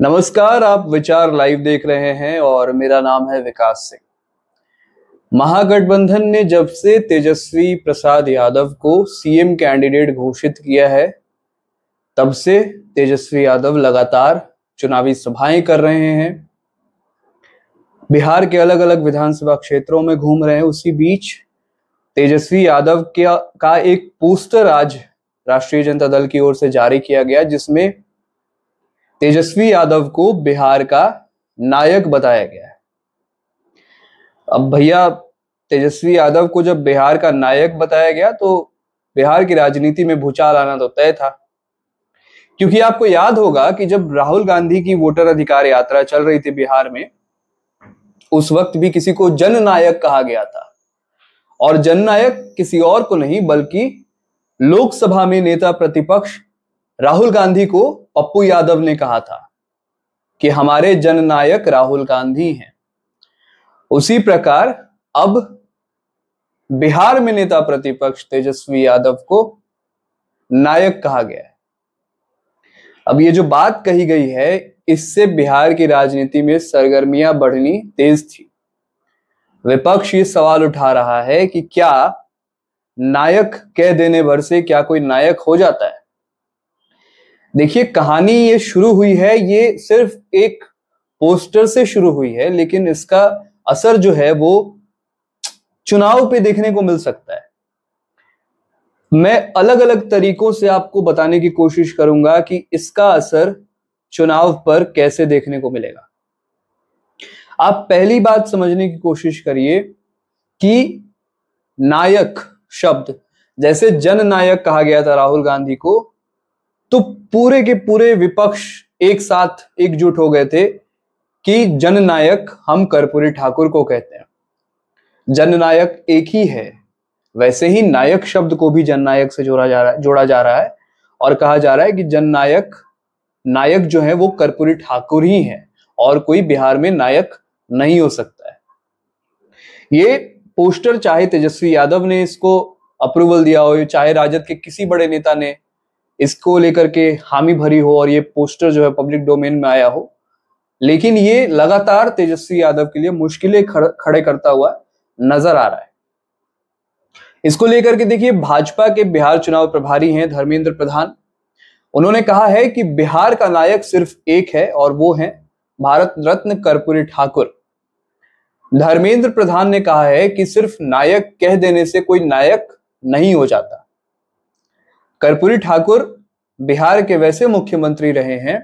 नमस्कार, आप विचार लाइव देख रहे हैं और मेरा नाम है विकास सिंह। महागठबंधन ने जब से तेजस्वी प्रसाद यादव को सीएम कैंडिडेट घोषित किया है, तब से तेजस्वी यादव लगातार चुनावी सभाएं कर रहे हैं। बिहार के अलग अलग विधानसभा क्षेत्रों में घूम रहे हैं। उसी बीच तेजस्वी यादव का एक पोस्टर आज राष्ट्रीय जनता दल की ओर से जारी किया गया, जिसमें तेजस्वी यादव को बिहार का नायक बताया गया है। अब भैया, तेजस्वी यादव को जब बिहार का नायक बताया गया तो बिहार की राजनीति में भूचाल आना तो तय था। क्योंकि आपको याद होगा कि जब राहुल गांधी की वोटर अधिकार यात्रा चल रही थी बिहार में, उस वक्त भी किसी को जननायक कहा गया था। और जननायक किसी और को नहीं बल्कि लोकसभा में नेता प्रतिपक्ष राहुल गांधी को पप्पू यादव ने कहा था कि हमारे जननायक राहुल गांधी हैं। उसी प्रकार अब बिहार में नेता प्रतिपक्ष तेजस्वी यादव को नायक कहा गया है। अब ये जो बात कही गई है, इससे बिहार की राजनीति में सरगर्मियां बढ़नी तेज थी। विपक्ष ये सवाल उठा रहा है कि क्या नायक कह देने भर से क्या कोई नायक हो जाता है। देखिए, कहानी ये शुरू हुई है, ये सिर्फ एक पोस्टर से शुरू हुई है, लेकिन इसका असर जो है वो चुनाव पे देखने को मिल सकता है। मैं अलग अलग तरीकों से आपको बताने की कोशिश करूंगा कि इसका असर चुनाव पर कैसे देखने को मिलेगा। आप पहली बात समझने की कोशिश करिए कि नायक शब्द, जैसे जननायक कहा गया था राहुल गांधी को, तो पूरे के पूरे विपक्ष एक साथ एकजुट हो गए थे कि जननायक हम कर्पूरी ठाकुर को कहते हैं। जननायक एक ही है, वैसे ही नायक शब्द को भी जननायक से जोड़ा जा रहा है और कहा जा रहा है कि जननायक नायक जो है वो कर्पूरी ठाकुर ही है और कोई बिहार में नायक नहीं हो सकता है। ये पोस्टर चाहे तेजस्वी यादव ने इसको अप्रूवल दिया हो, चाहे राजद के किसी बड़े नेता ने इसको लेकर के हामी भरी हो और ये पोस्टर जो है पब्लिक डोमेन में आया हो, लेकिन ये लगातार तेजस्वी यादव के लिए मुश्किलें खड़े करता हुआ नजर आ रहा है। इसको लेकर के देखिए, भाजपा के बिहार चुनाव प्रभारी हैं धर्मेंद्र प्रधान। उन्होंने कहा है कि बिहार का नायक सिर्फ एक है और वो है भारत रत्न कर्पूरी ठाकुर। धर्मेंद्र प्रधान ने कहा है कि सिर्फ नायक कह देने से कोई नायक नहीं हो जाता। कर्पूरी ठाकुर बिहार के वैसे मुख्यमंत्री रहे हैं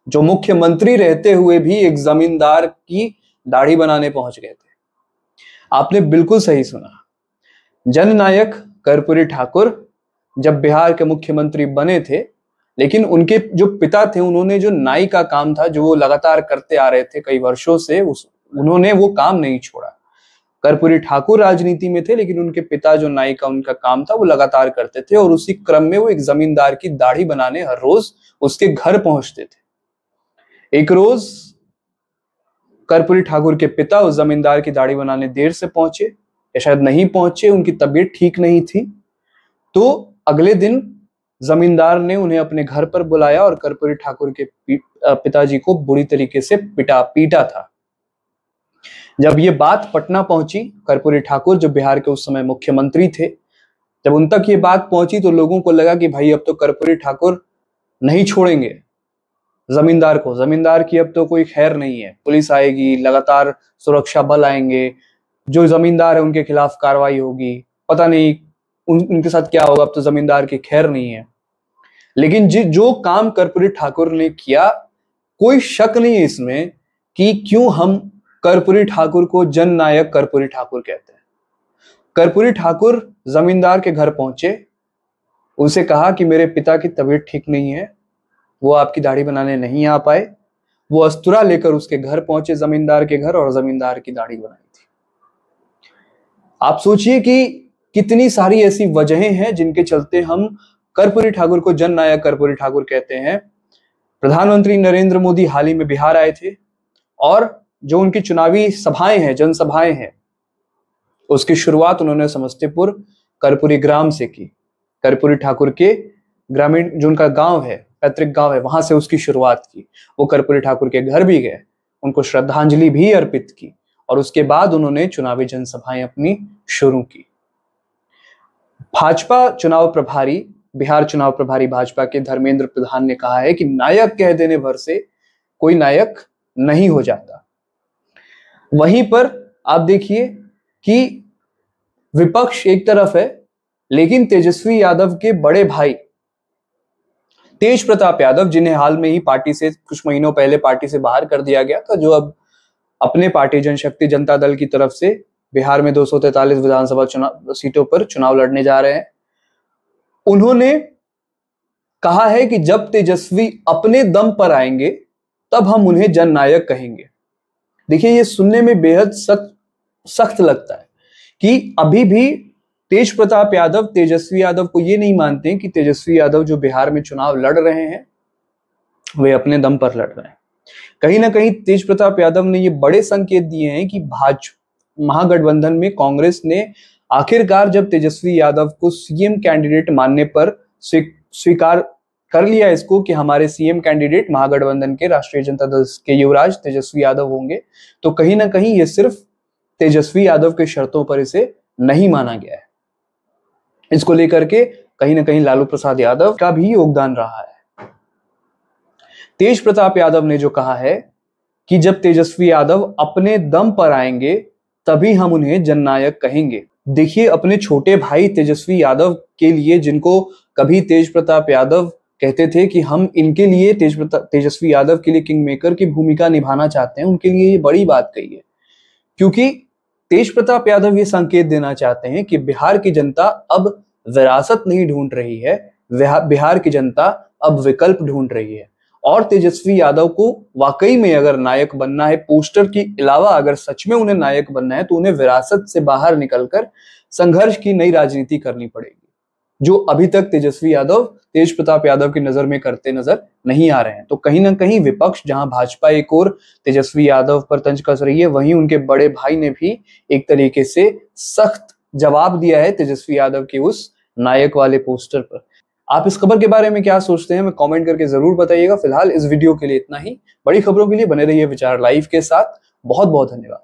जो मुख्यमंत्री रहते हुए भी एक जमींदार की दाढ़ी बनाने पहुंच गए थे। आपने बिल्कुल सही सुना। जननायक कर्पूरी ठाकुर जब बिहार के मुख्यमंत्री बने थे, लेकिन उनके जो पिता थे, उन्होंने जो नाई का काम था जो वो लगातार करते आ रहे थे कई वर्षों से, उन्होंने वो काम नहीं छोड़ा। कर्पूरी ठाकुर राजनीति में थे, लेकिन उनके पिता जो नाई का उनका काम था वो लगातार करते थे और उसी क्रम में वो एक जमींदार की दाढ़ी बनाने हर रोज उसके घर पहुंचते थे। एक रोज कर्पूरी ठाकुर के पिता उस जमींदार की दाढ़ी बनाने देर से पहुंचे या शायद नहीं पहुंचे, उनकी तबीयत ठीक नहीं थी। तो अगले दिन जमींदार ने उन्हें अपने घर पर बुलाया और कर्पूरी ठाकुर के पिताजी को बुरी तरीके से पीटा था। जब ये बात पटना पहुंची, कर्पूरी ठाकुर जो बिहार के उस समय मुख्यमंत्री थे, जब उन तक ये बात पहुंची तो लोगों को लगा कि भाई अब तो कर्पूरी ठाकुर नहीं छोड़ेंगे जमींदार को, जमींदार की अब तो कोई खैर नहीं है, पुलिस आएगी, लगातार सुरक्षा बल आएंगे, जो जमींदार है उनके खिलाफ कार्रवाई होगी, पता नहीं उनके साथ क्या होगा, अब तो जमींदार की खैर नहीं है। लेकिन जो काम कर्पूरी ठाकुर ने किया, कोई शक नहीं है इसमें कि क्यों हम कर्पूरी ठाकुर को जननायक कर्पूरी ठाकुर कहते हैं। कर्पूरी ठाकुर जमींदार के घर पहुंचे, उनसे कहा कि मेरे पिता की तबीयत ठीक नहीं है, वो आपकी दाढ़ी बनाने नहीं आ पाए। वो अस्तुरा लेकर उसके घर पहुंचे, जमींदार के घर, और जमींदार की दाढ़ी बनाई थी। आप सोचिए कि कितनी सारी ऐसी वजहें हैं जिनके चलते हम कर्पूरी ठाकुर को जननायक कर्पूरी ठाकुर कहते हैं। प्रधानमंत्री नरेंद्र मोदी हाल ही में बिहार आए थे और जो उनकी चुनावी सभाएं हैं, जनसभाएं हैं, उसकी शुरुआत उन्होंने समस्तीपुर कर्पूरी ग्राम से की। कर्पूरी ठाकुर के ग्रामीण जो उनका गांव है पैतृक गांव है, वहां से उसकी शुरुआत की। वो कर्पूरी ठाकुर के घर भी गए, उनको श्रद्धांजलि भी अर्पित की और उसके बाद उन्होंने चुनावी जनसभाएं अपनी शुरू की। भाजपा चुनाव प्रभारी, बिहार चुनाव प्रभारी भाजपा के धर्मेंद्र प्रधान ने कहा है कि नायक कह देने भर से कोई नायक नहीं हो जाता। वहीं पर आप देखिए कि विपक्ष एक तरफ है, लेकिन तेजस्वी यादव के बड़े भाई तेज प्रताप यादव, जिन्हें हाल में ही पार्टी से, कुछ महीनों पहले पार्टी से बाहर कर दिया गया था, जो अब अपने पार्टी जनशक्ति जनता दल की तरफ से बिहार में 243 विधानसभा चुनाव सीटों पर चुनाव लड़ने जा रहे हैं, उन्होंने कहा है कि जब तेजस्वी अपने दम पर आएंगे तब हम उन्हें जननायक कहेंगे। देखिए, ये सुनने में बेहद सख्त लगता है कि अभी भी तेज प्रताप यादव तेजस्वी यादव को ये नहीं मानते कि तेजस्वी यादव जो बिहार में चुनाव लड़ रहे हैं वे अपने दम पर लड़ रहे हैं। कहीं ना कहीं तेज प्रताप यादव ने ये बड़े संकेत दिए हैं कि भाजपा महागठबंधन में कांग्रेस ने आखिरकार जब तेजस्वी यादव को सीएम कैंडिडेट मानने पर स्वीकार कर लिया इसको कि हमारे सीएम कैंडिडेट महागठबंधन के राष्ट्रीय जनता दल के युवराज तेजस्वी यादव होंगे, तो कहीं ना कहीं ये सिर्फ तेजस्वी यादव के शर्तों पर इसे नहीं माना गया है। इसको लेकर के कहीं ना कहीं लालू प्रसाद यादव का भी योगदान रहा है। तेज प्रताप यादव ने जो कहा है कि जब तेजस्वी यादव अपने दम पर आएंगे तभी हम उन्हें जननायक कहेंगे। देखिए, अपने छोटे भाई तेजस्वी यादव के लिए, जिनको कभी तेज प्रताप यादव कहते थे कि हम इनके लिए तेजस्वी यादव के लिए किंग मेकर की भूमिका निभाना चाहते हैं, उनके लिए ये बड़ी बात कही है, क्योंकि तेज प्रताप यादव ये संकेत देना चाहते हैं कि बिहार की जनता अब विरासत नहीं ढूंढ रही है, बिहार की जनता अब विकल्प ढूंढ रही है। और तेजस्वी यादव को वाकई में अगर नायक बनना है, पोस्टर की अलावा अगर सच में उन्हें नायक बनना है, तो उन्हें विरासत से बाहर निकलकर संघर्ष की नई राजनीति करनी पड़ेगी, जो अभी तक तेजस्वी यादव तेज प्रताप यादव की नजर में करते नजर नहीं आ रहे हैं। तो कहीं ना कहीं विपक्ष, जहां भाजपा एक और तेजस्वी यादव पर तंज कस रही है, वहीं उनके बड़े भाई ने भी एक तरीके से सख्त जवाब दिया है तेजस्वी यादव के उस नायक वाले पोस्टर पर। आप इस खबर के बारे में क्या सोचते हैं, हमें कमेंट करके जरूर बताइएगा। फिलहाल इस वीडियो के लिए इतना ही। बड़ी खबरों के लिए बने रहिए विचार लाइव के साथ। बहुत बहुत धन्यवाद।